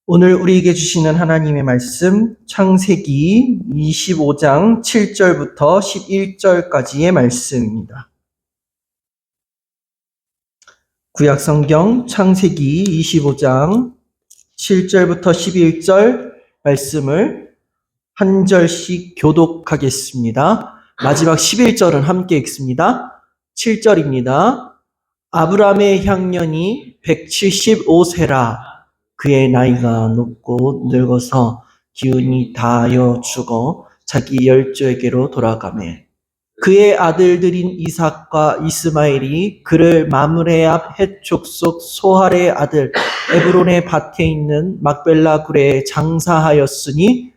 오늘 우리에게 주시는 하나님의 말씀, 창세기 25장 7절부터 11절까지의 말씀입니다. 구약성경 창세기 25장 7절부터 11절 말씀을 한 절씩 교독하겠습니다. 마지막 11절은 함께 읽습니다. 7절입니다. 아브라함의 향년이 175세라. 그의 나이가 높고 늙어서 기운이 다하여 죽어 자기 열조에게로 돌아가매 그의 아들들인 이삭과 이스마엘이 그를 마므레 앞 헷 족속 소할의 아들 에브론의 밭에 있는 막벨라 굴에 장사하였으니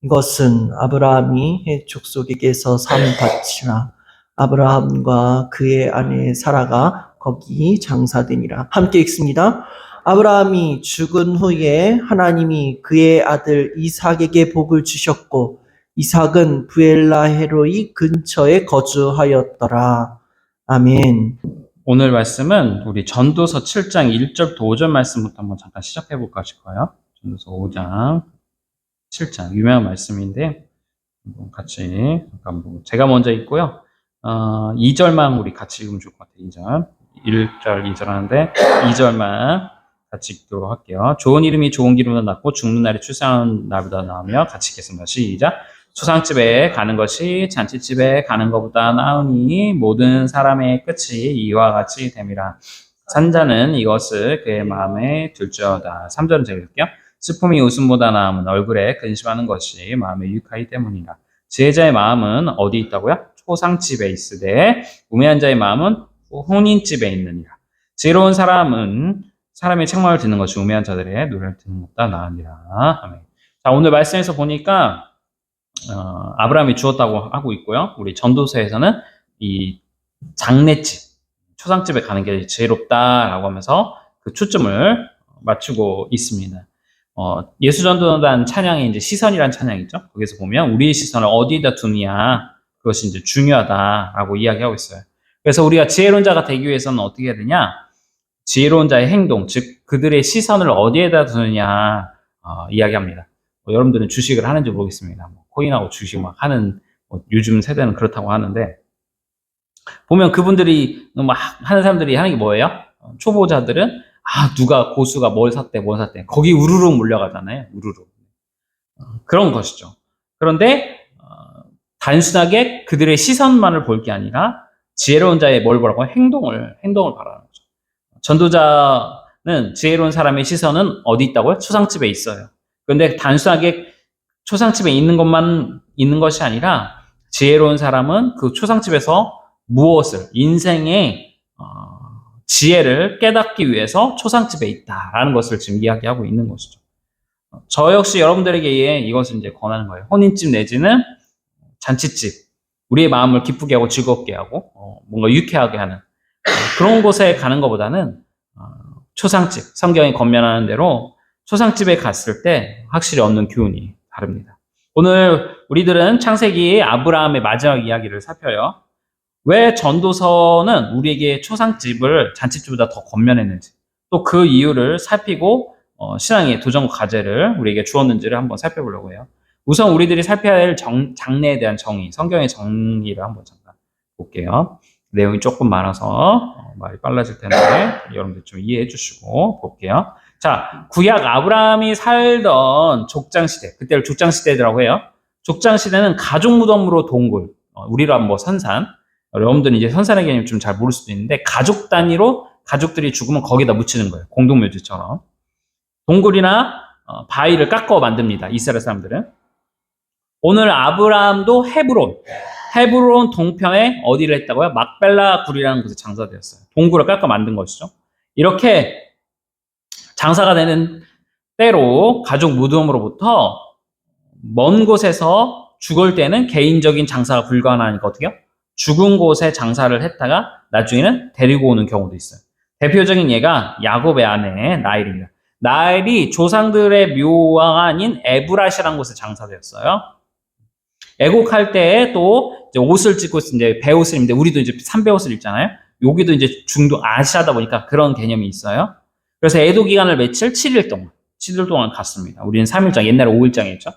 이것은 아브라함이 헷 족속에게서 산 밭이라. 아브라함과 그의 아내 사라가 거기 장사되니라. 함께 읽습니다. 아브라함이 죽은 후에 하나님이 그의 아들 이삭에게 복을 주셨고 이삭은 브엘라헤로이 근처에 거주하였더라. 아멘. 오늘 말씀은 우리 전도서 7장 1절부터 5절 말씀부터 한번 잠깐 시작해 볼까 싶어요. 전도서 5장 7장 유명한 말씀인데 같이 잠깐 제가 먼저 읽고요. 2절만 우리 같이 읽으면 좋을 것 같아요. 1절 2절 하는데 2절만 같이 읽도록 할게요. 좋은 이름이 좋은 기름보다 낫고 죽는 날에 출산하는 날보다 나으며 같이 읽겠습니다. 시작. 초상집에 가는 것이 잔치집에 가는 것보다 나으니 모든 사람의 끝이 이와 같이 됨이라. 산자는 이것을 그의 마음에 둘지어다. 3절은 제가 읽을게요. 슬픔이 웃음보다 나음은 얼굴에 근심하는 것이 마음에 유익하기 때문이라. 지혜자의 마음은 어디 있다고요? 초상집에 있으되 우매한 자의 마음은 혼인집에 있느니라. 지혜로운 사람은 사람의 책망을 듣는 것이 우매한 자들의 노래를 듣는 것보다 나으니라. 아멘. 자, 오늘 말씀에서 보니까 아브라함이 주었다고 하고 있고요. 우리 전도서에서는 이 장례집, 초상집에 가는 게 지혜롭다라고 하면서 그 초점을 맞추고 있습니다. 예수전도단 찬양이 이제 시선이란 찬양이 있죠. 거기서 보면 우리의 시선을 어디에다 두느냐, 그것이 이제 중요하다라고 이야기하고 있어요. 그래서 우리가 지혜로운 자가 되기 위해서는 어떻게 해야 되냐? 지혜로운 자의 행동, 즉 그들의 시선을 어디에다 두느냐 이야기합니다. 여러분들은 주식을 하는지 모르겠습니다. 코인하고 주식 막 하는 요즘 세대는 그렇다고 하는데 보면 그분들이 막 하는 사람들이 하는 게 뭐예요? 초보자들은 누가 고수가 뭘 샀대 거기 우르르 몰려가잖아요. 우르르 그런 것이죠. 그런데 단순하게 그들의 시선만을 볼 게 아니라 지혜로운 자의 뭘 보라고 행동을 바라는 거죠. 전도자는 지혜로운 사람의 시선은 어디 있다고요? 초상집에 있어요. 그런데 단순하게 초상집에 있는 것만 있는 것이 아니라 지혜로운 사람은 그 초상집에서 무엇을 인생의 지혜를 깨닫기 위해서 초상집에 있다라는 것을 지금 이야기하고 있는 것이죠. 저 역시 여러분들에게 이것을 이제 권하는 거예요. 혼인집 내지는 잔치집, 우리의 마음을 기쁘게 하고 즐겁게 하고 뭔가 유쾌하게 하는 그런 곳에 가는 것보다는 초상집, 성경이 권면하는 대로 초상집에 갔을 때 확실히 얻는 교훈이 다릅니다. 오늘 우리들은 창세기 아브라함의 마지막 이야기를 살펴요. 왜 전도서는 우리에게 초상집을 잔치집보다 더 권면했는지, 또 그 이유를 살피고 신앙의 도전과 과제를 우리에게 주었는지를 한번 살펴보려고 해요. 우선 우리들이 살펴야 할 장래에 대한 정의, 성경의 정의를 한번 잠깐 볼게요. 내용이 조금 많아서 말이 빨라질 텐데 여러분들 좀 이해해 주시고 볼게요. 자, 구약 아브라함이 살던 족장시대, 그때를 족장시대라고 해요. 족장시대는 가족 무덤으로 동굴, 우리로 하면 선산, 여러분들은 이제 선산의 개념 좀 잘 모를 수도 있는데 가족 단위로 가족들이 죽으면 거기다 묻히는 거예요. 공동묘지처럼. 동굴이나 바위를 깎아 만듭니다. 이스라엘 사람들은. 오늘 아브라함도 헤브론 동편에 어디를 했다고요? 막벨라 굴이라는 곳에 장사되었어요. 동굴을 깎아 만든 것이죠. 이렇게 장사가 되는 때로 가족 무덤으로부터 먼 곳에서 죽을 때는 개인적인 장사가 불가능하니까 어떻게 해요? 죽은 곳에 장사를 했다가 나중에는 데리고 오는 경우도 있어요. 대표적인 예가 야곱의 아내 나일입니다. 나일이 조상들의 묘가 아닌 에브라시라는 곳에 장사되었어요. 애국할 때 또 옷을 찢고 이제 배옷을 입는데 우리도 이제 삼배옷을 입잖아요. 여기도 이제 중동 아시아다 보니까 그런 개념이 있어요. 그래서 애도 기간을 며칠? 7일 동안. 7일 동안 갔습니다. 우리는 3일장, 옛날에 5일장이었죠.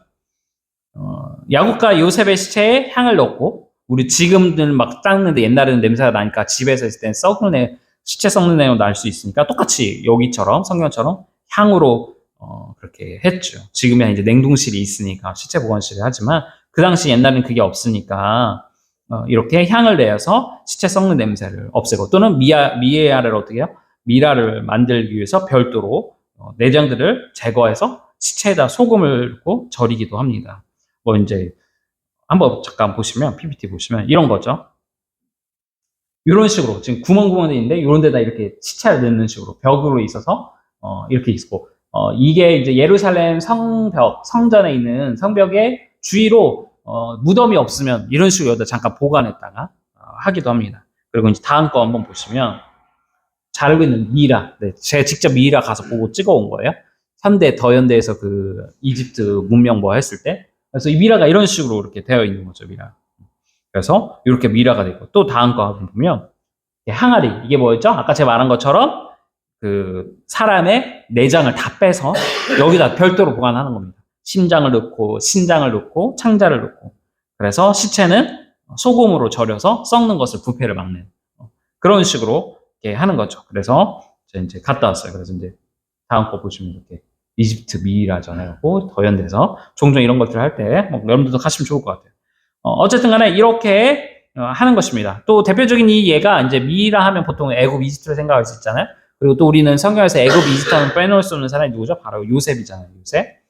야곱과 요셉의 시체에 향을 넣고, 우리 지금들 막 닦는데 옛날에는 냄새가 나니까 집에서 있을 땐 시체 썩는 내용 날 수 있으니까 똑같이 여기처럼, 성경처럼 향으로 그렇게 했죠. 지금은 이제 냉동실이 있으니까 시체 보관실에 하지만 그 당시 옛날에는 그게 없으니까 이렇게 향을 내어서 시체 썩는 냄새를 없애고 또는 미에아를 어떻게 해요? 미라를 만들기 위해서 별도로 내장들을 제거해서 시체에다 소금을 넣고 절이기도 합니다. 뭐 이제 한번 잠깐 보시면 PPT 보시면 이런 거죠. 이런 식으로 지금 구멍구멍 돼 있는데 이런 데다 이렇게 시체를 넣는 식으로 벽으로 있어서 이렇게 있고 이게 이제 예루살렘 성전에 있는 성벽의 주위로 무덤이 없으면 이런 식으로 여기다 잠깐 보관했다가 하기도 합니다. 그리고 이제 다음 거 한번 보시면 잘 알고 있는 미라. 네, 제가 직접 미라 가서 보고 찍어온 거예요. 더현대에서 그 이집트 문명 뭐 했을 때. 그래서 이 미라가 이런 식으로 이렇게 되어 있는 거죠, 미라. 그래서 이렇게 미라가 되고 또 다음 거 한번 보면 항아리. 이게 뭐였죠? 아까 제가 말한 것처럼 그 사람의 내장을 다 빼서 여기다 별도로 보관하는 겁니다. 심장을 넣고 신장을 넣고 창자를 넣고 그래서 시체는 소금으로 절여서 썩는 것을 부패를 막는 그런 식으로 이렇게 하는 거죠. 그래서 제가 이제 갔다 왔어요. 그래서 이제 다음 거 보시면 이렇게 이집트 미이라잖아요. 더현대에서 종종 이런 것들을 할 때 뭐 여러분들도 가시면 좋을 것 같아요. 어쨌든 간에 이렇게 하는 것입니다. 또 대표적인 이 예가 이제 미이라 하면 보통 애굽 이집트를 생각할 수 있잖아요. 그리고 또 우리는 성경에서 애굽 이집트는 빼놓을 수 없는 사람이 누구죠? 바로 요셉이잖아요. 요셉.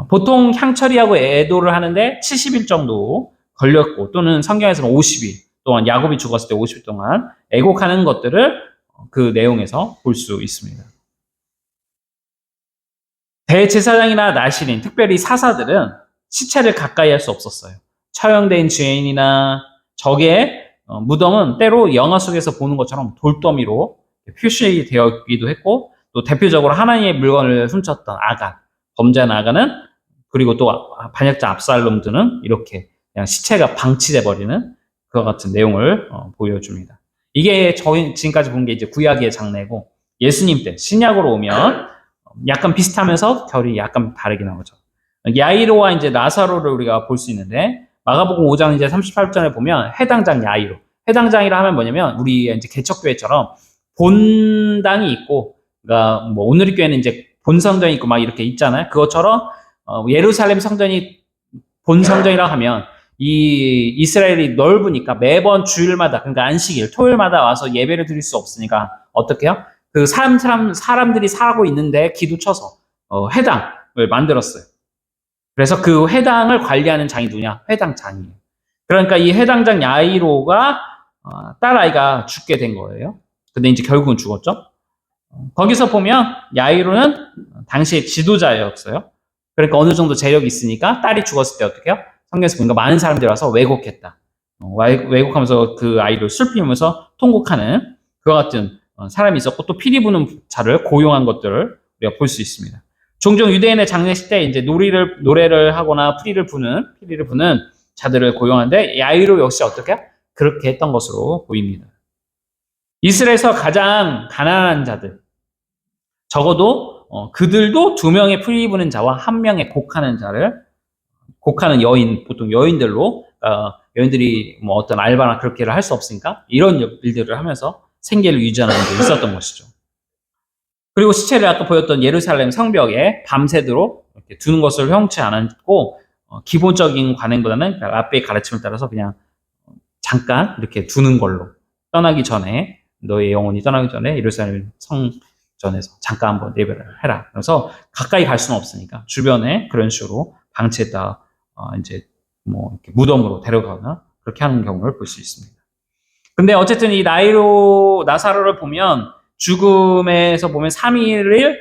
보통 향처리하고 애도를 하는데 70일 정도 걸렸고 또는 성경에서는 50일 동안 야곱이 죽었을 때 50일 동안 애곡하는 것들을 그 내용에서 볼 수 있습니다. 대제사장이나 나실인, 특별히 사사들은 시체를 가까이 할 수 없었어요. 처형된 죄인이나 적의 무덤은 때로 영화 속에서 보는 것처럼 돌더미로 표시되었기도 했고 또 대표적으로 하나님의 물건을 훔쳤던 아간, 범죄한 아간은 그리고 또 반역자 압살롬 등은 이렇게 그냥 시체가 방치돼 버리는 그와 같은 내용을 보여줍니다. 이게 저희 지금까지 본 게 이제 구약의 장례고 예수님 때 신약으로 오면 약간 비슷하면서 결이 약간 다르게 나오죠. 야이로와 이제 나사로를 우리가 볼 수 있는데 마가복음 5장 이제 38절에 보면 해당장 야이로. 해당장이라 하면 뭐냐면 우리 이제 개척교회처럼 본당이 있고, 그러니까 뭐 오늘의 교회는 이제 본성전이 있고 막 이렇게 있잖아요. 그것처럼 예루살렘 성전이 본성전이라 하면 이 이스라엘이 넓으니까 매번 주일마다 그러니까 안식일 토요일마다 와서 예배를 드릴 수 없으니까 어떻게 해요? 그 사람들이 살고 있는데 기도 쳐서 회당을 만들었어요. 그래서 그 회당을 관리하는 장이 누구냐? 회당장이에요. 그러니까 이 회당장 야이로가 딸아이가 죽게 된 거예요. 근데 이제 결국은 죽었죠. 거기서 보면 야이로는 당시에 지도자였어요. 그러니까 어느 정도 재력이 있으니까 딸이 죽었을 때 어떻게 해요? 성경에서 보니까 많은 사람들이 와서 왜곡했다. 왜곡하면서 그 아이를 슬피면서 통곡하는 그와 같은 사람이 있었고 또 피리 부는 자를 고용한 것들을 우리가 볼 수 있습니다. 종종 유대인의 장례식 때 이제 노래를 하거나 피리를 부는 자들을 고용하는데 야이로 역시 어떻게 그렇게 했던 것으로 보입니다. 이스라엘에서 가장 가난한 자들, 적어도 그들도 2명의 피리 부는 자와 1명의 곡하는 여인, 보통 여인들로 여인들이 뭐 어떤 알바나 그렇게를 할 수 없으니까 이런 일들을 하면서 생계를 유지하는 데 있었던 것이죠. 그리고 시체를 아까 보였던 예루살렘 성벽에 밤새도록 이렇게 두는 것을 형치 않았고 기본적인 관행보다는 라삐의 가르침을 따라서 그냥 잠깐 이렇게 두는 걸로 떠나기 전에 너의 영혼이 떠나기 전에 예루살렘 성전에서 잠깐 한번 예배를 해라. 그래서 가까이 갈 수는 없으니까 주변에 그런 식으로 방치했다 이제 뭐 이렇게 무덤으로 데려가거나 그렇게 하는 경우를 볼 수 있습니다. 근데 어쨌든 이 나사로를 보면 죽음에서 보면 3일을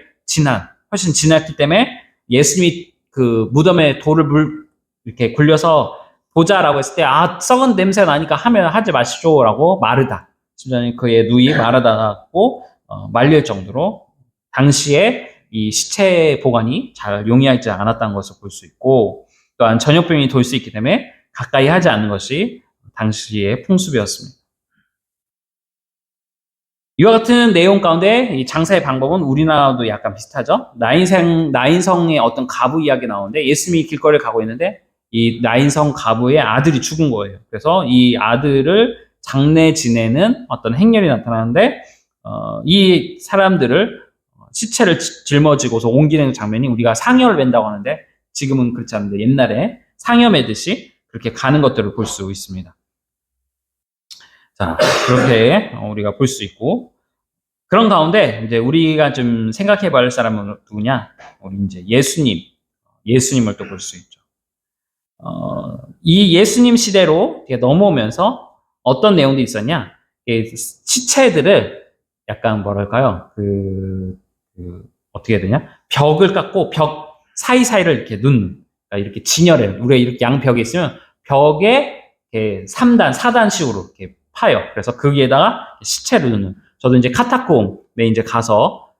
훨씬 지났기 때문에 예수님이 그 무덤에 돌을 이렇게 굴려서 보자라고 했을 때, 썩은 냄새 나니까 하지 마시죠라고 마르다. 심지어 그의 누이 마르다고 말릴 정도로 당시에 이 시체 보관이 잘 용이하지 않았다는 것을 볼 수 있고, 또한 전염병이 돌 수 있기 때문에 가까이 하지 않는 것이 당시의 풍습이었습니다. 이와 같은 내용 가운데 이 장사의 방법은 우리나라도 약간 비슷하죠. 나인성의 어떤 가부 이야기 나오는데 예수님이 길거리를 가고 있는데 이 나인성 가부의 아들이 죽은 거예요. 그래서 이 아들을 장례 지내는 어떤 행렬이 나타나는데 이 사람들을 시체를 짊어지고서 옮기는 장면이 우리가 상여를 맨다고 하는데 지금은 그렇지 않은데 옛날에 상여 매듯이 그렇게 가는 것들을 볼 수 있습니다. 자, 그렇게 우리가 볼 수 있고, 그런 가운데 이제 우리가 좀 생각해 볼 사람은 누구냐? 우리 이제 예수님을 또 볼 수 있죠. 이 예수님 시대로 넘어오면서 어떤 내용들이 있었냐? 시체들을 약간 뭐랄까요? 어떻게 해야 되냐? 벽을 깎고 벽 사이사이를 이렇게 넣는, 그러니까 이렇게 진열해. 우리가 이렇게 양벽에 있으면 벽에 이렇게 3단, 4단식으로 이렇게 파요. 그래서 거기에다가 시체를 넣는. 저도 이제 카타콤에 이제 가서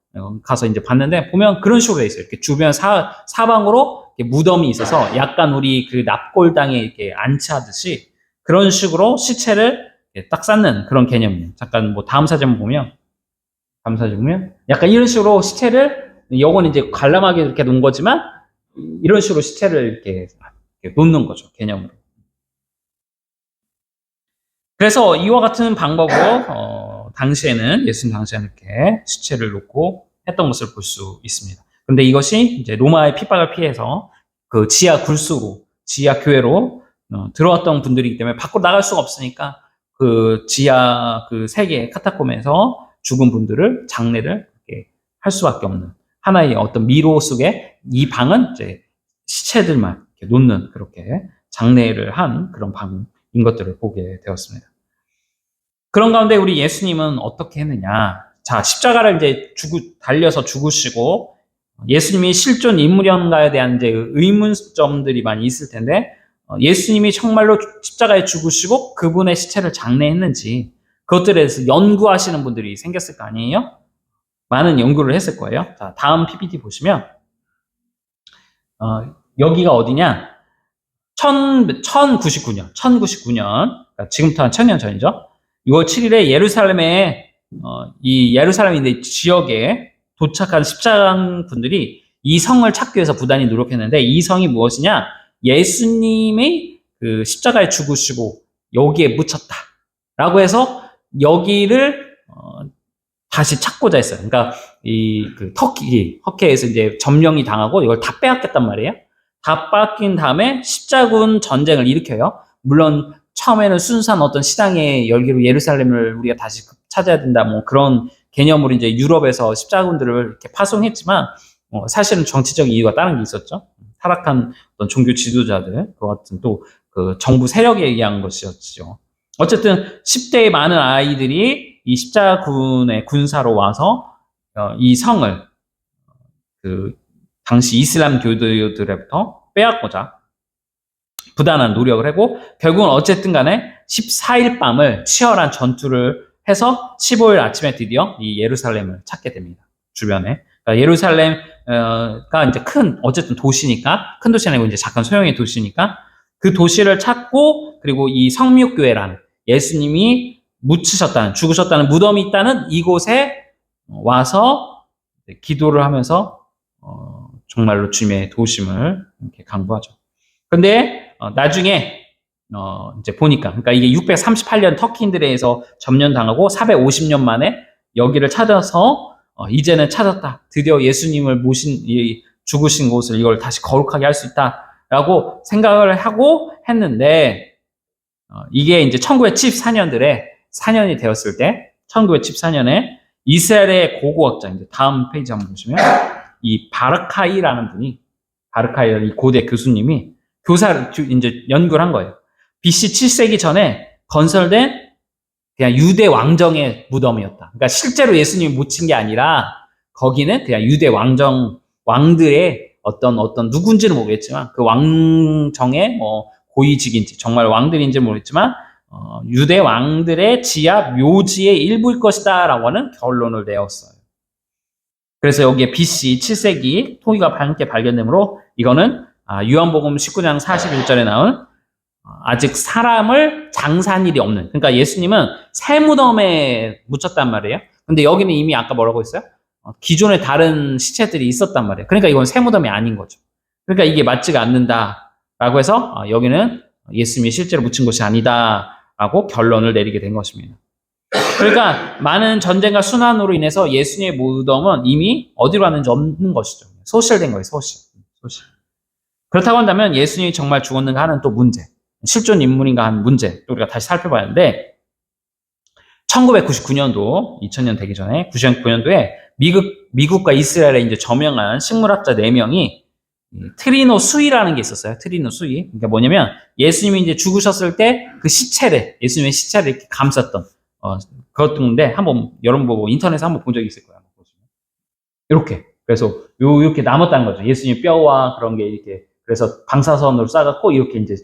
이제 봤는데 보면 그런 식으로 돼 있어요. 이렇게 주변 사방으로 이렇게 무덤이 있어서 약간 우리 그 납골당에 이렇게 안치하듯이 그런 식으로 시체를 딱 쌓는 그런 개념이에요. 잠깐 뭐 다음 사진 보면 약간 이런 식으로 시체를 요건 이제 관람하게 이렇게 놓은 거지만 이런 식으로 시체를 이렇게 놓는 거죠. 개념으로. 그래서 이와 같은 방법으로 당시에는 예수님 당시에는 이렇게 시체를 놓고 했던 것을 볼 수 있습니다. 그런데 이것이 이제 로마의 핍박을 피해서 그 지하 굴수로 지하 교회로 들어왔던 분들이기 때문에 밖으로 나갈 수가 없으니까 그 지하 그 세계 카타콤에서 죽은 분들을 장례를 이렇게 할 수밖에 없는 하나의 어떤 미로 속에 이 방은 이제 시체들만 이렇게 놓는 그렇게 장례를 한 그런 방인 것들을 보게 되었습니다. 그런 가운데 우리 예수님은 어떻게 했느냐? 자, 십자가를 이제 달려서 죽으시고 예수님이 실존 인물인가에 대한 이제 의문점들이 많이 있을 텐데 예수님이 정말로 십자가에 죽으시고 그분의 시체를 장례했는지 그것들에 대해서 연구하시는 분들이 생겼을 거 아니에요? 많은 연구를 했을 거예요. 자, 다음 PPT 보시면 여기가 어디냐? 1099년, 그러니까 지금부터 한 1000년 전이죠. 6월 7일에 예루살렘에 이 예루살렘인데 지역에 도착한 십자가 분들이 이 성을 찾기 위해서 부단히 노력했는데 이 성이 무엇이냐? 예수님이 그 십자가에 죽으시고 여기에 묻혔다라고 해서 여기를 다시 찾고자 했어요. 그러니까 그 터키에서 이제 점령이 당하고 이걸 다 빼앗겼단 말이에요. 다 뺏긴 다음에 십자군 전쟁을 일으켜요. 물론 처음에는 순수한 어떤 시장의 열기로 예루살렘을 우리가 다시 찾아야 된다, 뭐 그런 개념으로 이제 유럽에서 십자군들을 이렇게 파송했지만 사실은 정치적인 이유가 다른 게 있었죠. 타락한 어떤 종교 지도자들, 그 같은 또 그 정부 세력에 의한 것이었죠. 어쨌든 10대의 많은 아이들이 이 십자군의 군사로 와서 이 성을 그 당시 이슬람 교도들로부터 빼앗고자 부단한 노력을 하고 결국은 어쨌든 간에 14일 밤을 치열한 전투를 해서 15일 아침에 드디어 이 예루살렘을 찾게 됩니다. 주변에. 그러니까 예루살렘가 이제 어쨌든 도시니까, 큰 도시 아니고 이제 작은 소형의 도시니까 그 도시를 찾고 그리고 이 성육교회라는 예수님이 죽으셨다는 무덤이 있다는 이곳에 와서 기도를 하면서 정말로 주님의 도우심을 이렇게 강구하죠. 근데 나중에 이제 보니까 그러니까 이게 638년 터키인들에 의해서 점령당하고 450년 만에 여기를 찾아서 이제는 찾았다. 드디어 예수님을 죽으신 곳을 이걸 다시 거룩하게 할 수 있다라고 생각을 하고 했는데 이게 이제 1974년들에 4년이 되었을 때 1974년에 이스라엘의 고고학자 이제 다음 페이지 한번 보시면 이 바르카이라는 분이 이 고대 교수님이 교사를 이제 연구를 한 거예요. BC 7세기 전에 건설된 그냥 유대 왕정의 무덤이었다. 그러니까 실제로 예수님이 묻힌 게 아니라 거기는 그냥 유대 왕들의 어떤 누군지는 모르겠지만 그 왕정의 고위직인지 정말 왕들인지 모르겠지만 유대 왕들의 지하 묘지의 일부일 것이다라고 하는 결론을 내었어요. 그래서 여기에 BC 7세기 토기가 함께 발견되므로 이거는 요한복음 19장 41절에 나온 아직 사람을 장사한 일이 없는, 그러니까 예수님은 새 무덤에 묻혔단 말이에요. 근데 여기는 이미 아까 뭐라고 했어요? 기존에 다른 시체들이 있었단 말이에요. 그러니까 이건 새 무덤이 아닌 거죠. 그러니까 이게 맞지가 않는다라고 해서 여기는 예수님이 실제로 묻힌 것이 아니다라고 결론을 내리게 된 것입니다. 그러니까 많은 전쟁과 순환으로 인해서 예수님의 무덤은 이미 어디로 갔는지 없는 것이죠. 소실된 거예요, 소실. 그렇다고 한다면 예수님이 정말 죽었는가 하는 또 문제, 실존 인물인가 하는 문제, 또 우리가 다시 살펴봐야 하는데, 1999년도, 2000년 되기 전에, 99년도에 미국과 이스라엘의 이제 저명한 식물학자 4명이 트리노 수이라는 게 있었어요. 트리노 수이. 그러니까 뭐냐면, 예수님이 이제 죽으셨을 때 그 시체를, 예수님의 시체를 이렇게 감쌌던, 그것인데, 한번, 여러분 보고 인터넷에 한번 본 적이 있을 거예요. 이렇게. 그래서, 이렇게 남았다는 거죠. 예수님 뼈와 그런 게 이렇게, 그래서 방사선으로 싸갖고, 이렇게 이제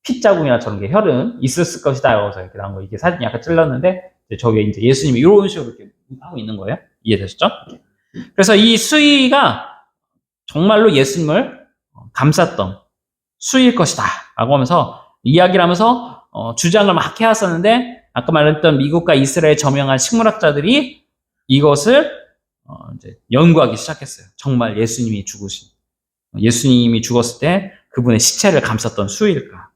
핏자국이나 저런 게 혈은 있었을 것이다. 여기서 이렇게 나온 거. 이게 사진 약간 찔렀는데, 저게 이제 예수님이 이런 식으로 이렇게 하고 있는 거예요. 이해되셨죠? 그래서 이 수위가 정말로 예수님을 감쌌던 수위일 것이다. 라고 하면서 이야기를 하면서 주장을 막 해왔었는데, 아까 말했던 미국과 이스라엘 저명한 식물학자들이 이것을 이제 연구하기 시작했어요. 정말 예수님이 죽었을 때 그분의 시체를 감쌌던 수위일까?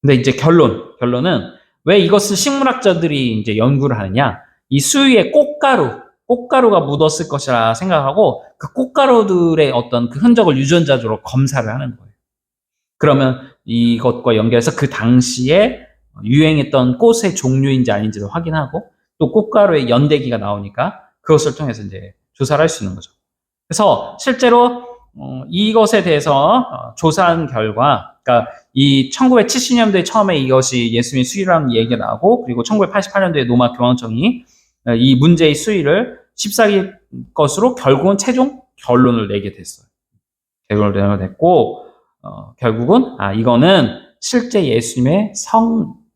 근데 이제 결론은 왜 이것을 식물학자들이 이제 연구를 하느냐? 이 수위에 꽃가루가 묻었을 것이라 생각하고 그 꽃가루들의 어떤 그 흔적을 유전자적으로 검사를 하는 거예요. 그러면 이것과 연결해서 그 당시에 유행했던 꽃의 종류인지 아닌지를 확인하고 또 꽃가루의 연대기가 나오니까 그것을 통해서 이제 조사를 할 수 있는 거죠. 그래서 실제로 이것에 대해서 조사한 결과, 그러니까 이 1970년도에 처음에 이것이 예수님의 수위라는 얘기가 나오고, 그리고 1988년도에 로마 교황청이 이 문제의 수위를 14기 것으로 결국은 최종 결론을 내게 됐어요. 결론을 내게 됐고, 결국은 이거는 실제 예수님의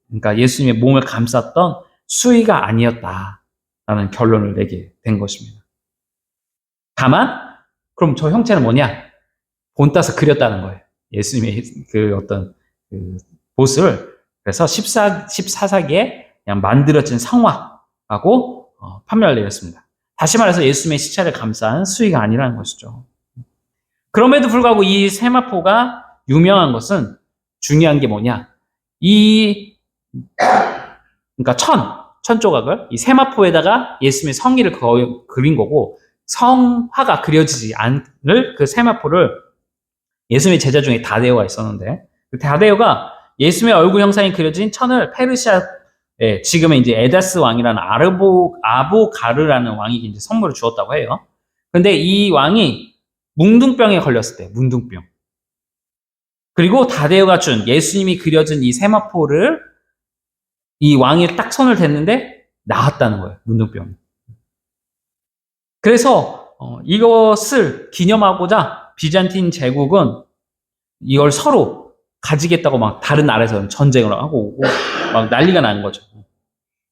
그러니까 예수님의 몸을 감쌌던 수위가 아니었다라는 결론을 내게 된 것입니다. 다만 그럼 저 형체는 뭐냐? 본따서 그렸다는 거예요. 예수님의 그 어떤 그 모습을. 그래서 14사기에 그냥 만들어진 성화하고 판명을 내렸습니다. 다시 말해서 예수님의 시체를 감싼 수위가 아니라는 것이죠. 그럼에도 불구하고 이 세마포가 유명한 것은 중요한 게 뭐냐? 그러니까 천 조각을 이 세마포에다가 예수님의 성의를 그린 거고, 성화가 그려지지 않을 그 세마포를 예수님의 제자 중에 다데오가 있었는데, 그 다데오가 예수님의 얼굴 형상이 그려진 천을 페르시아에 지금은 이제 에다스 왕이라는 아보가르라는 왕이 이제 선물을 주었다고 해요. 근데 이 왕이 뭉둥병에 걸렸을 때, 뭉둥병. 그리고 다데오가 준 예수님이 그려진 이 세마포를 이 왕이 딱 손을 댔는데 나았다는 거예요. 문둥병이. 그래서 이것을 기념하고자 비잔틴 제국은 이걸 서로 가지겠다고 막 다른 나라에서 전쟁을 하고 오고 막 난리가 난 거죠.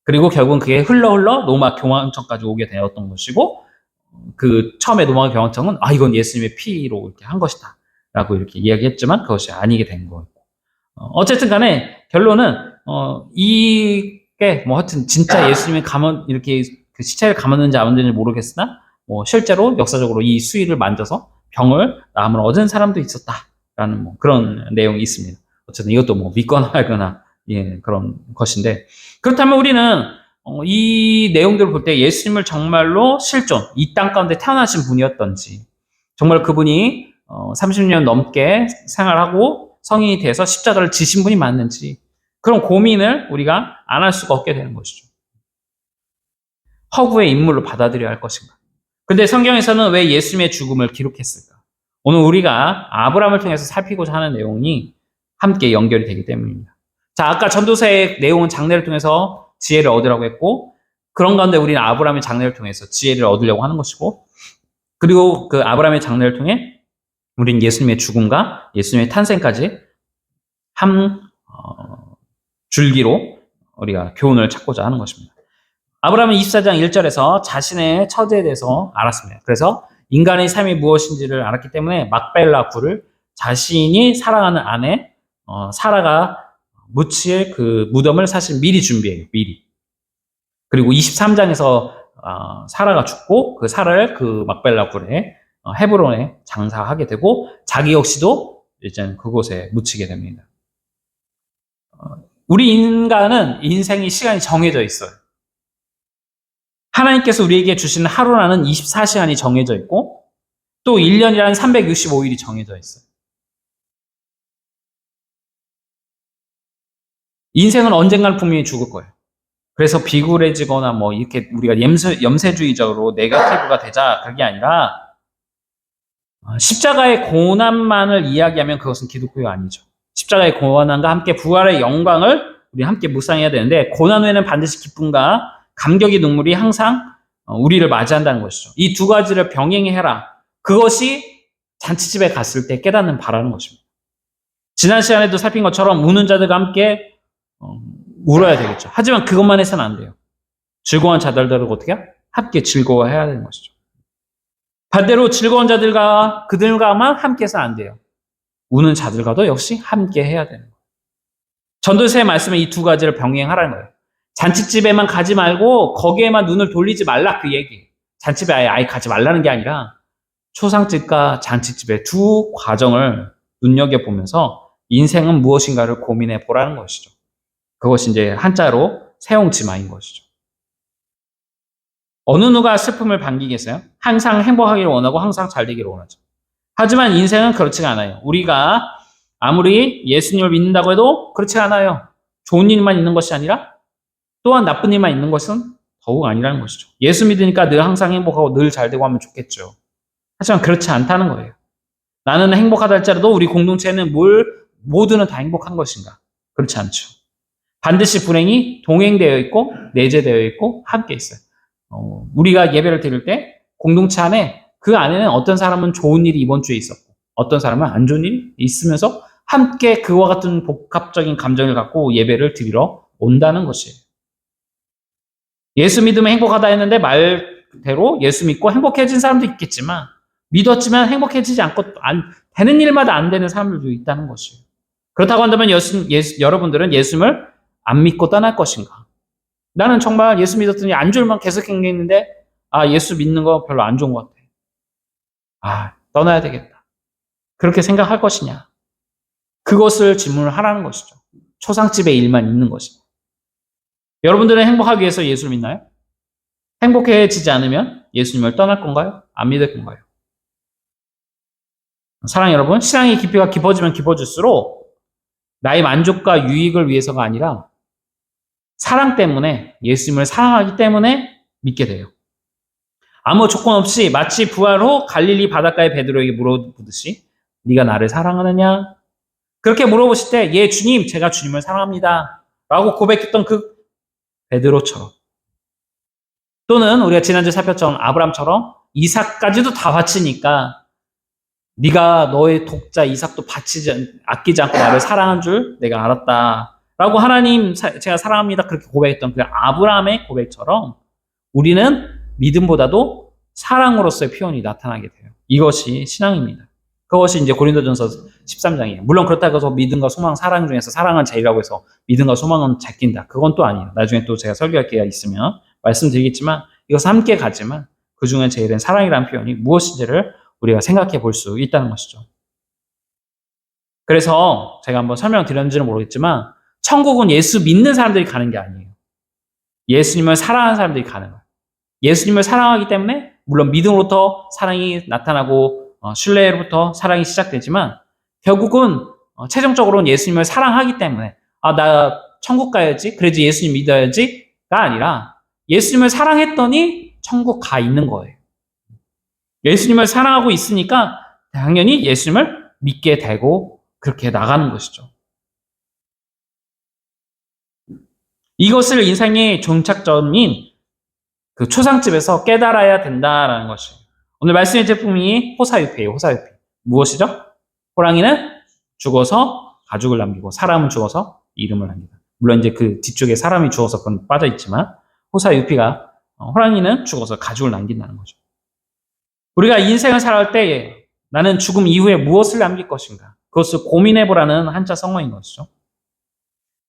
그리고 결국은 그게 흘러 로마 교황청까지 오게 되었던 것이고, 그 처음에 로마 교황청은 이건 예수님의 피로 이렇게 한 것이다 라고 이렇게 이야기했지만 그것이 아니게 된 거고, 어쨌든 간에 결론은 이게 뭐 하여튼 진짜 예수님이 이렇게 그 시체를 감았는지 안 했는지 모르겠으나 뭐 실제로 역사적으로 이 수위를 만져서 병을 나음을 얻은 사람도 있었다라는 뭐 그런 내용이 있습니다. 어쨌든 이것도 뭐 믿거나 말거나 그런 것인데, 그렇다면 우리는 이 내용들을 볼 때 예수님을 정말로 실존, 이 땅 가운데 태어나신 분이었던지, 정말 그분이 30년 넘게 생활하고 성인이 돼서 십자가를 지신 분이 맞는지, 그런 고민을 우리가 안 할 수가 없게 되는 것이죠. 허구의 인물로 받아들여야 할 것인가? 근데 성경에서는 왜 예수님의 죽음을 기록했을까? 오늘 우리가 아브라함을 통해서 살피고자 하는 내용이 함께 연결이 되기 때문입니다. 자, 아까 전도서의 내용은 장래를 통해서 지혜를 얻으라고 했고, 그런 가운데 우리는 아브라함의 장래를 통해서 지혜를 얻으려고 하는 것이고, 그리고 그 아브라함의 장래를 통해 우리는 예수님의 죽음과 예수님의 탄생까지 한 줄기로 우리가 교훈을 찾고자 하는 것입니다. 아브라함은 24장 1절에서 자신의 처제에 대해서 알았습니다. 그래서 인간의 삶이 무엇인지를 알았기 때문에 막벨라 굴을 자신이 사랑하는 아내 사라가 묻힐 그 무덤을 사실 미리 준비해요. 미리. 그리고 23장에서 사라가 죽고 그 사라를 그 막벨라 굴에 헤브론에 장사하게 되고 자기 역시도 이제 그곳에 묻히게 됩니다. 우리 인간은 인생이 시간이 정해져 있어요. 하나님께서 우리에게 주시는 하루라는 24시간이 정해져 있고 또 1년이라는 365일이 정해져 있어요. 인생은 언젠가는 분명히 죽을 거예요. 그래서 비굴해지거나 뭐 이렇게 우리가 염세주의적으로 네거티브가 되자 그게 아니라 십자가의 고난만을 이야기하면 그것은 기독교가 아니죠. 십자가의 고난과 함께 부활의 영광을 우리 함께 묵상해야 되는데 고난 후에는 반드시 기쁨과 감격의 눈물이 항상 우리를 맞이한다는 것이죠. 이 두 가지를 병행해라. 그것이 잔치집에 갔을 때 깨닫는 바라는 것입니다. 지난 시간에도 살핀 것처럼 우는 자들과 함께 울어야 되겠죠. 하지만 그것만 해서는 안 돼요. 즐거운 자들과 어떻게 함께 즐거워해야 되는 것이죠. 반대로 즐거운 자들과 그들과만 함께 해서는 안 돼요. 우는 자들과도 역시 함께 해야 되는 거예요. 전도서의 말씀은 이 두 가지를 병행하라는 거예요. 잔치집에만 가지 말고 거기에만 눈을 돌리지 말라 그 얘기. 잔치집에 아예 가지 말라는 게 아니라 초상집과 잔치집의 두 과정을 눈여겨보면서 인생은 무엇인가를 고민해 보라는 것이죠. 그것이 이제 한자로 세옹지마인 것이죠. 어느 누가 슬픔을 반기겠어요? 항상 행복하기를 원하고 항상 잘 되기를 원하죠. 하지만 인생은 그렇지가 않아요. 우리가 아무리 예수님을 믿는다고 해도 그렇지 않아요. 좋은 일만 있는 것이 아니라 또한 나쁜 일만 있는 것은 더욱 아니라는 것이죠. 예수 믿으니까 늘 항상 행복하고 늘 잘 되고 하면 좋겠죠. 하지만 그렇지 않다는 거예요. 나는 행복하다 할지라도 우리 공동체는 모두는 다 행복한 것인가? 그렇지 않죠. 반드시 불행이 동행되어 있고 내재되어 있고 함께 있어요. 우리가 예배를 드릴 때 공동체 안에 그 안에는 어떤 사람은 좋은 일이 이번 주에 있었고 어떤 사람은 안 좋은 일이 있으면서 함께 그와 같은 복합적인 감정을 갖고 예배를 드리러 온다는 것이에요. 예수 믿으면 행복하다 했는데 말대로 예수 믿고 행복해진 사람도 있겠지만 믿었지만 행복해지지 않고 되는 일마다 안 되는 사람들도 있다는 것이에요. 그렇다고 한다면 여러분들은 예수님을 안 믿고 떠날 것인가? 나는 정말 예수 믿었더니 안 좋을만 계속 행했는데 예수 믿는 거 별로 안 좋은 것 같아. 떠나야 되겠다. 그렇게 생각할 것이냐? 그것을 질문을 하라는 것이죠. 초상집의 일만 있는 것이죠. 여러분들은 행복하기 위해서 예수를 믿나요? 행복해지지 않으면 예수님을 떠날 건가요? 안 믿을 건가요? 사랑하는 여러분, 신앙의 깊이가 깊어지면 깊어질수록 나의 만족과 유익을 위해서가 아니라 사랑 때문에 예수님을 사랑하기 때문에 믿게 돼요. 아무 조건 없이 마치 부활 후 갈릴리 바닷가의 베드로에게 물어보듯이 네가 나를 사랑하느냐? 그렇게 물어보실 때 예 주님 제가 주님을 사랑합니다 라고 고백했던 그 베드로처럼 또는 우리가 지난주에 살폈던 아브람처럼 이삭까지도 다 바치니까 네가 너의 독자 이삭도 아끼지 않고 나를 사랑한 줄 내가 알았다 라고 하나님 제가 사랑합니다 그렇게 고백했던 그 아브라함의 고백처럼 우리는 믿음보다도 사랑으로서의 표현이 나타나게 돼요. 이것이 신앙입니다. 그것이 이제 고린도전서 13장이에요. 물론 그렇다고 해서 믿음과 소망, 사랑 중에서 사랑은 제일이라고 해서 믿음과 소망은 제낀다. 그건 또 아니에요. 나중에 또 제가 설교할 기회가 있으면 말씀드리겠지만 이것은 함께 가지만 그 중에 제일은 사랑이라는 표현이 무엇인지를 우리가 생각해 볼 수 있다는 것이죠. 그래서 제가 한번 설명드렸는지는 모르겠지만 천국은 예수 믿는 사람들이 가는 게 아니에요. 예수님을 사랑하는 사람들이 가는 거예요. 예수님을 사랑하기 때문에 물론 믿음으로부터 사랑이 나타나고 신뢰로부터 사랑이 시작되지만 결국은 최종적으로는 예수님을 사랑하기 때문에 나 천국 가야지 그래도 예수님 믿어야지가 아니라 예수님을 사랑했더니 천국 가 있는 거예요. 예수님을 사랑하고 있으니까 당연히 예수님을 믿게 되고 그렇게 나가는 것이죠. 이것을 인생의 종착점인 그 초상집에서 깨달아야 된다라는 것이에요. 오늘 말씀의 제품이 호사유피예요. 호사유피. 무엇이죠? 호랑이는 죽어서 가죽을 남기고 사람은 죽어서 이름을 남긴다. 물론 이제 그 뒤쪽에 사람이 죽어서 그건 빠져 있지만 호사유피가 호랑이는 죽어서 가죽을 남긴다는 거죠. 우리가 인생을 살아갈 때 나는 죽음 이후에 무엇을 남길 것인가? 그것을 고민해보라는 한자 성어인 것이죠.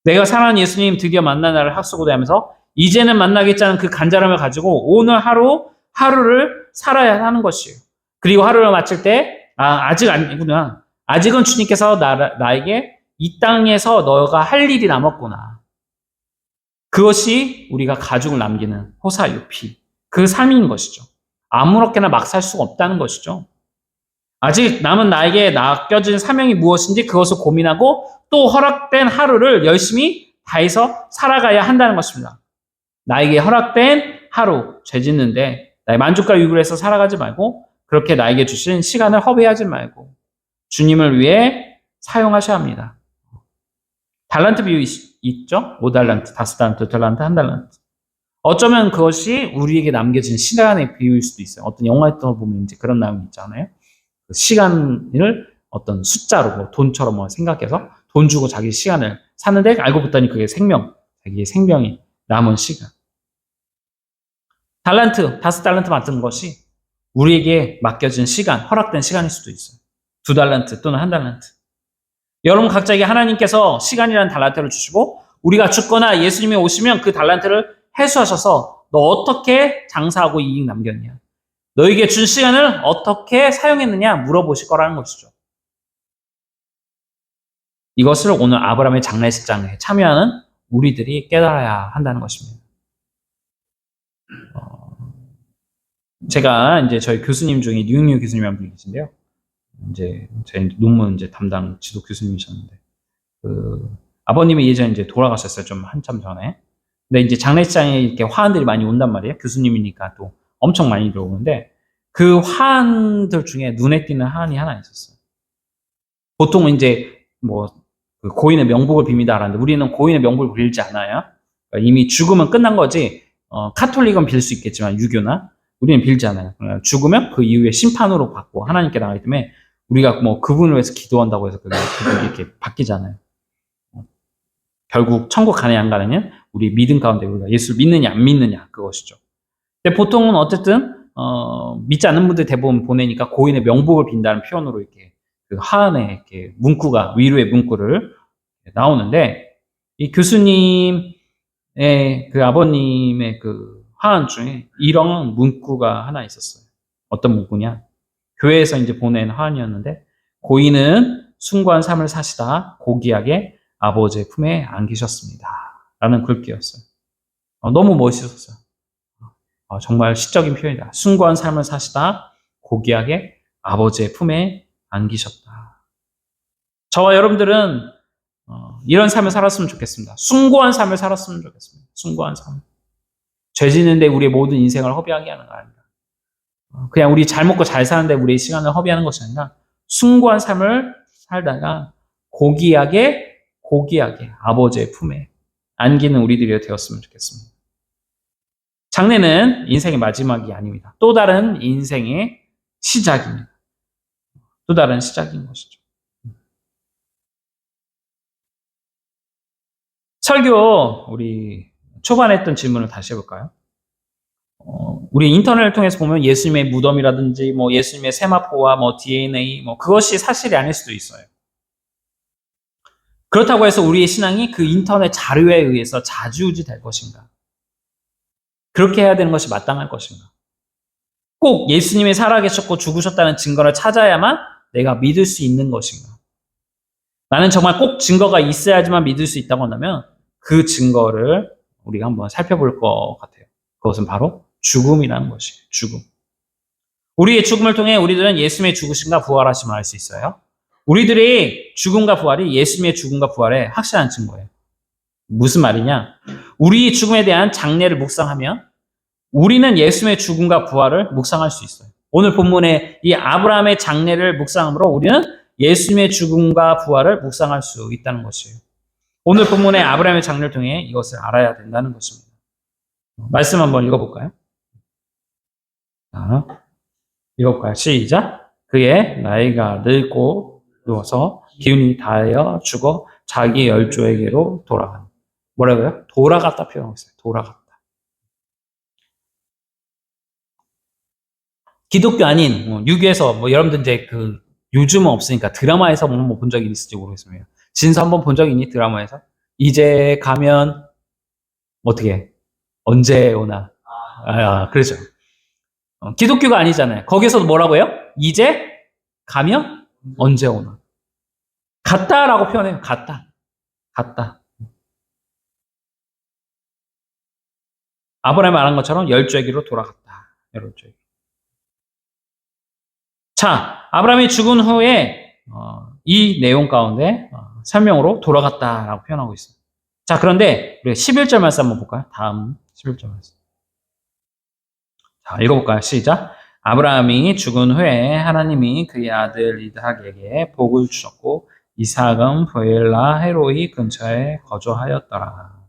내가 사랑하는 예수님 드디어 만난 날을 학수고대하면서 이제는 만나겠지 하는 그 간절함을 가지고 오늘 하루를 살아야 하는 것이에요. 그리고 하루를 마칠 때, 아직 아니구나. 아직은 주님께서 나에게 이 땅에서 너가 할 일이 남았구나. 그것이 우리가 가죽을 남기는 호사유피, 그 삶인 것이죠. 아무렇게나 막 살 수가 없다는 것이죠. 아직 남은 나에게 맡겨진 사명이 무엇인지 그것을 고민하고 또 허락된 하루를 열심히 다해서 살아가야 한다는 것입니다. 나에게 허락된 하루, 죄 짓는데 나의 만족과 유익을 해서 살아가지 말고 그렇게 나에게 주신 시간을 허비하지 말고 주님을 위해 사용하셔야 합니다. 달란트 비유 있죠? 5달란트, 5달란트, 2달란트, 1달란트. 어쩌면 그것이 우리에게 남겨진 시간의 비유일 수도 있어요. 어떤 영화에 보면 이제 그런 내용이 있잖아요. 그 시간을 어떤 숫자로 뭐 돈처럼 뭐 생각해서 돈 주고 자기 시간을 사는데 알고 봤더니 그게 자기의 생명이 남은 시간. 달란트, 5달란트 맡은 것이 우리에게 맡겨진 시간, 허락된 시간일 수도 있어요. 2달란트 또는 1달란트. 여러분 각자에게 하나님께서 시간이라는 달란트를 주시고 우리가 죽거나 예수님이 오시면 그 달란트를 회수하셔서 너 어떻게 장사하고 이익 남겼냐? 너에게 준 시간을 어떻게 사용했느냐 물어보실 거라는 것이죠. 이것을 오늘 아브라함의 장례식장에 참여하는 우리들이 깨달아야 한다는 것입니다. 제가 이제 저희 교수님 중에 류익류 교수님 한 분이 계신데요. 이제 제 논문 담당 지도 교수님이셨는데, 아버님이 예전에 이제 돌아가셨어요. 좀 한참 전에. 근데 이제 장례식장에 이렇게 화환들이 많이 온단 말이에요. 교수님이니까 또 엄청 많이 들어오는데, 그 화환들 중에 눈에 띄는 화환이 하나 있었어요. 보통은 이제 그 고인의 명복을 빕니다 하는데 우리는 고인의 명복을 빌지 않아요. 그러니까 이미 죽으면 끝난 거지. 카톨릭은 빌 수 있겠지만 유교나 우리는 빌지 않아요. 죽으면 그 이후에 심판으로 받고 하나님께 나가기 때문에 우리가 그분을 위해서 기도한다고 해서 그분이 이렇게 바뀌잖아요. 결국 천국 가느냐 안 가느냐 우리 믿음 가운데 우리가 예수를 믿느냐 안 믿느냐 그것이죠. 근데 보통은 어쨌든 믿지 않는 분들 대부분 보내니까 고인의 명복을 빈다는 표현으로 이렇게 그 하안에 이렇게 문구가 위로의 문구를 나오는데 이 교수님의 그 아버님의 그 하안 중에 이런 문구가 하나 있었어요. 어떤 문구냐? 교회에서 이제 보낸 하안이었는데 고인은 숭고한 삶을 사시다 고귀하게 아버지의 품에 안기셨습니다. 라는 글귀였어요. 너무 멋있었어요. 정말 시적인 표현이다. 숭고한 삶을 사시다 고귀하게 아버지의 품에 안기셨다. 저와 여러분들은 이런 삶을 살았으면 좋겠습니다. 숭고한 삶을 살았으면 좋겠습니다. 숭고한 삶. 죄 짓는데 우리의 모든 인생을 허비하게 하는 거 아닙니다. 그냥 우리 잘 먹고 잘 사는데 우리의 시간을 허비하는 것이 아니라 숭고한 삶을 살다가 고귀하게 아버지의 품에 안기는 우리들이 되었으면 좋겠습니다. 장례는 인생의 마지막이 아닙니다. 또 다른 인생의 시작입니다. 또 다른 시작인 것이죠. 설교 우리 초반에 했던 질문을 다시 해볼까요? 우리 인터넷을 통해서 보면 예수님의 무덤이라든지 예수님의 세마포와 DNA 그것이 사실이 아닐 수도 있어요. 그렇다고 해서 우리의 신앙이 그 인터넷 자료에 의해서 좌지우지 될 것인가? 그렇게 해야 되는 것이 마땅할 것인가? 꼭 예수님이 살아계셨고 죽으셨다는 증거를 찾아야만 내가 믿을 수 있는 것인가? 나는 정말 꼭 증거가 있어야지만 믿을 수 있다고 한다면 그 증거를 우리가 한번 살펴볼 것 같아요. 그것은 바로 죽음이라는 것이에요. 죽음. 우리의 죽음을 통해 우리들은 예수님의 죽으심과 부활하심을 알 수 있어요. 우리들의 죽음과 부활이 예수님의 죽음과 부활의 확실한 증거예요. 무슨 말이냐? 우리의 죽음에 대한 장례를 묵상하면 우리는 예수님의 죽음과 부활을 묵상할 수 있어요. 오늘 본문의 이 아브라함의 장례를 묵상함으로 우리는 예수님의 죽음과 부활을 묵상할 수 있다는 것이에요. 오늘 본문의 아브라함의 장례를 통해 이것을 알아야 된다는 것입니다. 말씀 한번 읽어볼까요? 읽어볼까요? 시작. 그의 나이가 늙고 누워서 기운이 다하여 죽어 자기 열조에게로 돌아간. 뭐라고요? 돌아갔다 표현하고 있어요. 돌아갔다. 기독교 아닌 유교에서 여러분들 이제 요즘은 없으니까 드라마에서 본 적이 있을지 모르겠습니다. 진서 한번 본 적이 있니? 드라마에서? 이제 가면 어떻게 해? 언제 오나. 그렇죠. 기독교가 아니잖아요. 거기서도 뭐라고 해요? 이제 가면 언제 오나. 갔다라고 표현해요. 갔다. 아브라함이 말한 것처럼 열조에게로 돌아갔다. 열조에게. 자, 아브라함이 죽은 후에 이 내용 가운데 설명으로 돌아갔다라고 표현하고 있어요. 자, 그런데 우리가 11절 말씀 한번 볼까요? 다음 11절 말씀. 자, 읽어볼까요? 시작. 아브라함이 죽은 후에 하나님이 그의 아들 이삭에게 복을 주셨고 이삭은 브엘라 헤로이 근처에 거주하였더라.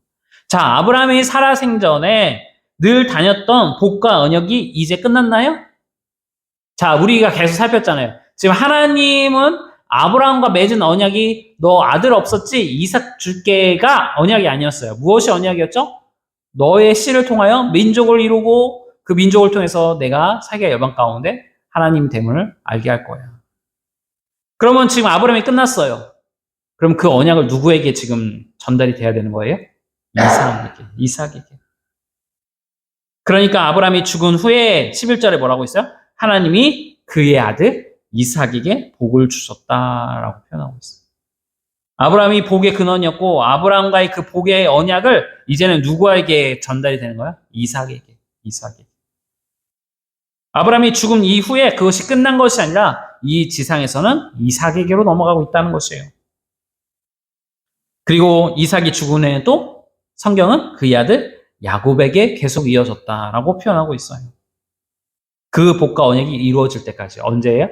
자, 아브라함이 살아 생전에 늘 다녔던 복과 언약이 이제 끝났나요? 자, 우리가 계속 살폈잖아요. 지금 하나님은 아브라함과 맺은 언약이 너 아들 없었지? 이삭 줄게가 언약이 아니었어요. 무엇이 언약이었죠? 너의 씨를 통하여 민족을 이루고 그 민족을 통해서 내가 세계 열방 가운데 하나님 됨을 알게 할 거야. 그러면 지금 아브라함이 끝났어요. 그럼 그 언약을 누구에게 지금 전달이 돼야 되는 거예요? 이삭에게. 그러니까 아브라함이 죽은 후에 11절에 뭐라고 있어요? 하나님이 그의 아들 이삭에게 복을 주셨다라고 표현하고 있어요. 아브라함이 복의 근원이었고 아브라함과의 그 복의 언약을 이제는 누구에게 전달이 되는 거야? 이삭에게. 아브라함이 죽음 이후에 그것이 끝난 것이 아니라 이 지상에서는 이삭에게로 넘어가고 있다는 것이에요. 그리고 이삭이 죽은 후에도 성경은 그의 아들 야곱에게 계속 이어졌다라고 표현하고 있어요. 그 복과 언약이 이루어질 때까지. 언제예요?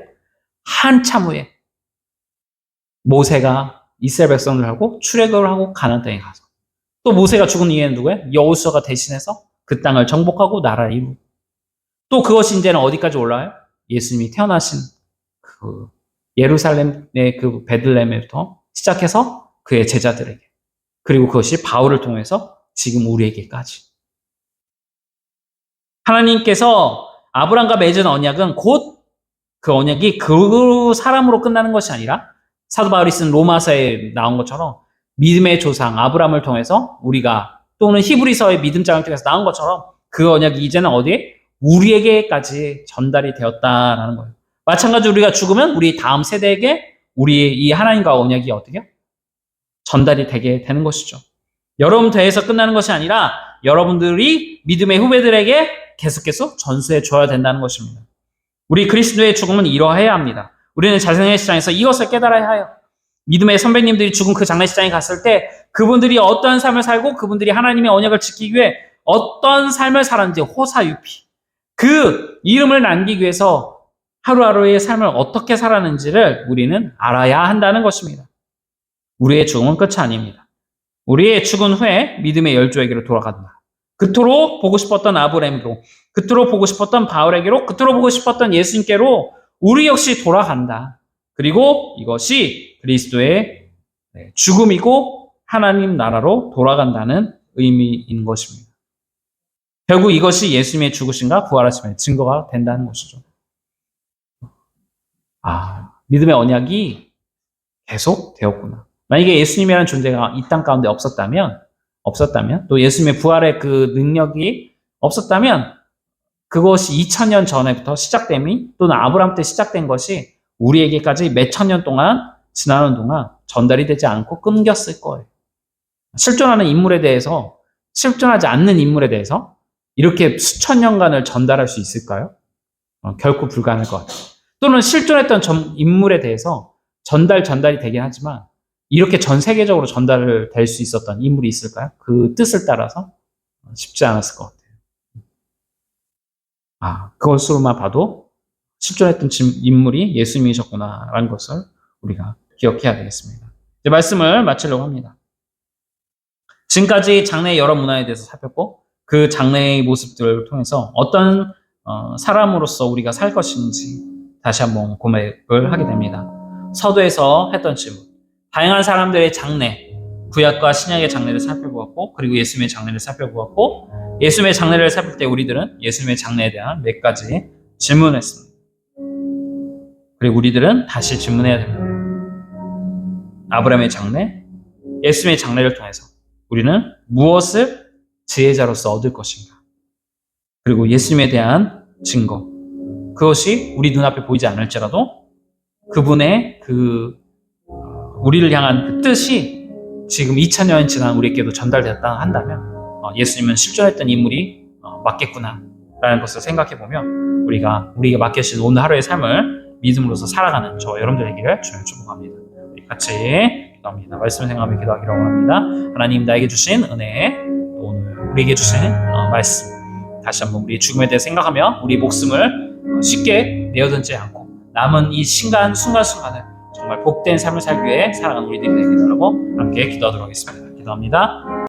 한참 후에 모세가 이스라엘 백성들하고 출애굽을 하고 가나안 땅에 가서 또 모세가 죽은 이후에는 누구예요? 여호수아가 대신해서 그 땅을 정복하고 나라를 이루고 또 그것이 이제는 어디까지 올라와요? 예수님이 태어나신 그 예루살렘의 그 베들레헴부터 시작해서 그의 제자들에게 그리고 그것이 바울을 통해서 지금 우리에게까지. 하나님께서 아브라함과 맺은 언약은 곧 그 언약이 그 사람으로 끝나는 것이 아니라 사도 바울이 쓴 로마서에 나온 것처럼 믿음의 조상 아브라함을 통해서 우리가 또는 히브리서의 믿음 장을 통해서 나온 것처럼 그 언약이 이제는 어디에? 우리에게까지 전달이 되었다라는 거예요. 마찬가지로 우리가 죽으면 우리 다음 세대에게 우리의 이 하나님과 언약이 어떻게 전달이 되게 되는 것이죠. 여러분 대해서 끝나는 것이 아니라 여러분들이 믿음의 후배들에게 계속해서 전수해 줘야 된다는 것입니다. 우리 그리스도의 죽음은 이러해야 합니다. 우리는 장례식장에서 이것을 깨달아야 해요. 믿음의 선배님들이 죽은 그 장례식장에 갔을 때 그분들이 어떤 삶을 살고 그분들이 하나님의 언약을 지키기 위해 어떤 삶을 살았는지 호사유피 그 이름을 남기기 위해서 하루하루의 삶을 어떻게 살았는지를 우리는 알아야 한다는 것입니다. 우리의 죽음은 끝이 아닙니다. 우리의 죽은 후에 믿음의 열조에게로 돌아간다. 그토록 보고 싶었던 아브라함에게로, 그토록 보고 싶었던 바울에게로, 그토록 보고 싶었던 예수님께로 우리 역시 돌아간다. 그리고 이것이 그리스도의 죽음이고 하나님 나라로 돌아간다는 의미인 것입니다. 결국 이것이 예수님의 죽으심과 부활하심의 증거가 된다는 것이죠. 믿음의 언약이 계속 되었구나. 만약에 예수님이라는 존재가 이 땅 가운데 없었다면 또 예수님의 부활의 그 능력이 없었다면 그것이 2000년 전에부터 시작됨이 또는 아브라함 때 시작된 것이 우리에게까지 몇천 년 동안 지나는 동안 전달이 되지 않고 끊겼을 거예요. 실존하는 인물에 대해서 실존하지 않는 인물에 대해서 이렇게 수천 년간을 전달할 수 있을까요? 결코 불가능할 것 같아요. 또는 실존했던 인물에 대해서 전달이 되긴 하지만 이렇게 전 세계적으로 전달을 될 수 있었던 인물이 있을까요? 그 뜻을 따라서 쉽지 않았을 것 같아요. 그것으로만 봐도 실존했던 인물이 예수님이셨구나라는 것을 우리가 기억해야 되겠습니다. 이제 말씀을 마치려고 합니다. 지금까지 장래의 여러 문화에 대해서 살폈고 그 장래의 모습들을 통해서 어떤 사람으로서 우리가 살 것인지 다시 한번 고백을 하게 됩니다. 서두에서 했던 질문. 다양한 사람들의 장래, 구약과 신약의 장래를 살펴보았고 그리고 예수님의 장래를 살펴보았고 예수님의 장래를 살필 때 우리들은 예수님의 장래에 대한 몇 가지 질문을 했습니다. 그리고 우리들은 다시 질문해야 됩니다. 아브라함의 장래, 예수님의 장래를 통해서 우리는 무엇을 지혜자로서 얻을 것인가. 그리고 예수님에 대한 증거. 그것이 우리 눈앞에 보이지 않을지라도 그분의 우리를 향한 그 뜻이 지금 2000년 지난 우리에게도 전달되었다 한다면 예수님은 실존했던 인물이 맞겠구나 라는 것을 생각해 보면 우리가 맡겨주신 오늘 하루의 삶을 믿음으로서 살아가는 저와 여러분들 되기를 주님 축복합니다. 우리 같이 기도합니다. 말씀을 생각하며 기도하기를 원합니다. 하나님 나에게 주신 은혜, 또 오늘 우리에게 주신 말씀, 다시 한번 우리 죽음에 대해 생각하며 우리 목숨을 쉽게 내어던지 않고 남은 이 순간순간을 정말 복된 삶을 살기 위해 살아가는 우리들이 되기를 바라고 함께 기도하도록 하겠습니다. 기도합니다.